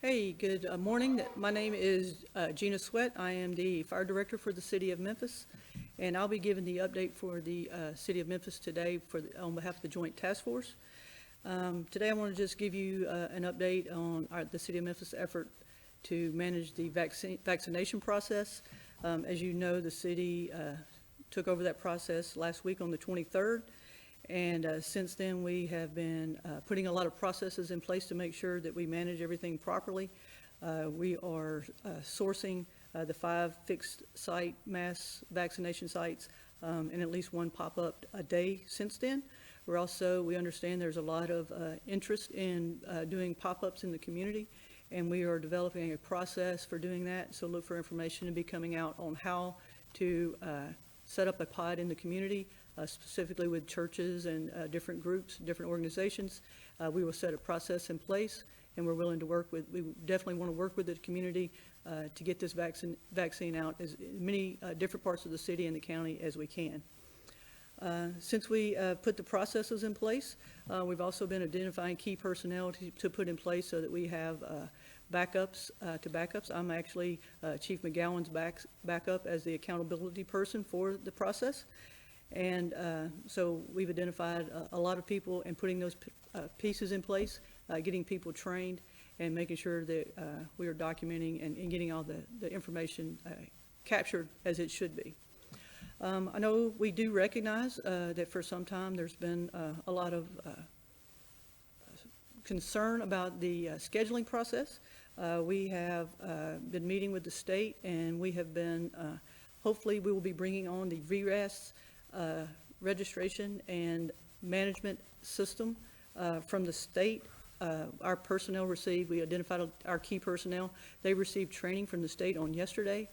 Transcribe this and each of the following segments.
Hey, good morning. My name is Gina Sweat. I am the fire director for the city of Memphis, and I'll be giving the update for the city of Memphis today on behalf of the Joint Task Force. Today I want to just give you an update on the city of Memphis' effort to manage the vaccination process. As you know, the city took over that process last week on the 23rd. And since then, we have been putting a lot of processes in place to make sure that we manage everything properly. We are sourcing the 5 fixed site mass vaccination sites and at least one pop-up a day since then. We understand there's a lot of interest in doing pop-ups in the community, and we are developing a process for doing that. So look for information to be coming out on how to set up a pod in the community, specifically with churches and different groups, different organizations. We will set a process in place, and we're willing to we definitely want to work with the community to get this vaccine out as many different parts of the city and the county as we can. Since we put the processes in place, we've also been identifying key personnel to put in place so that we have backups to backups. I'm actually Chief McGowan's backup as the accountability person for the process. And so we've identified a lot of people and putting those pieces in place, getting people trained, and making sure that we are documenting and getting all the information captured as it should be. I know we do recognize that for some time there's been a lot of concern about the scheduling process. We have been meeting with the state, and we have been, hopefully we will be bringing on the VRAS registration and management system from the state. Our personnel we identified our key personnel. They received training from the state on yesterday,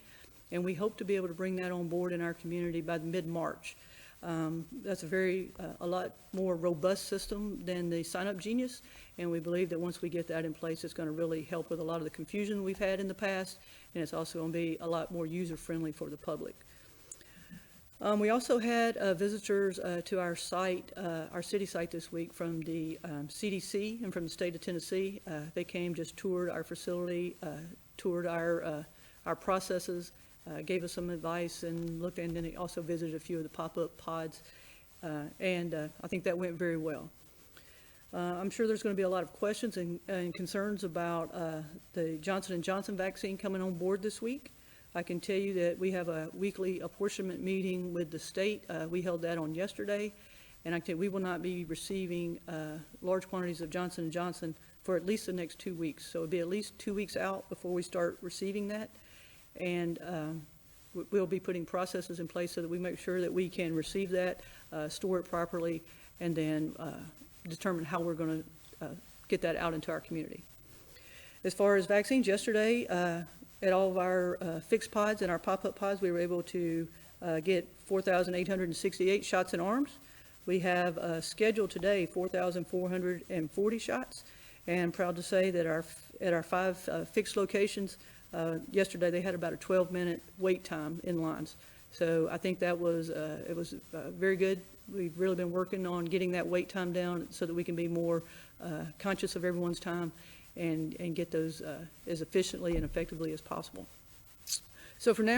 and we hope to be able to bring that on board in our community by mid-March. That's a lot more robust system than the Sign Up Genius, and we believe that once we get that in place, it's going to really help with a lot of the confusion we've had in the past, and it's also going to be a lot more user-friendly for the public. We also had visitors to our site, our city site this week from the CDC and from the state of Tennessee. They came, just toured our facility, toured our processes, gave us some advice, and looked, and then they also visited a few of the pop-up pods, and I think that went very well. I'm sure there's going to be a lot of questions and concerns about the Johnson & Johnson vaccine coming on board this week. I can tell you that we have a weekly apportionment meeting with the state. We held that on yesterday, and I can tell you we will not be receiving large quantities of Johnson & Johnson for at least the next 2 weeks. So it'll be at least 2 weeks out before we start receiving that, and we'll be putting processes in place so that we make sure that we can receive that, store it properly, and then determine how we're going to get that out into our community. As far as vaccines, yesterday, at all of our fixed pods and our pop-up pods, we were able to get 4,868 shots in arms. We have scheduled today 4,440 shots, and I'm proud to say that at our 5 fixed locations, yesterday they had about a 12-minute wait time in lines. So I think that was very good. We've really been working on getting that wait time down so that we can be more conscious of everyone's time and get those as efficiently and effectively as possible. So for now,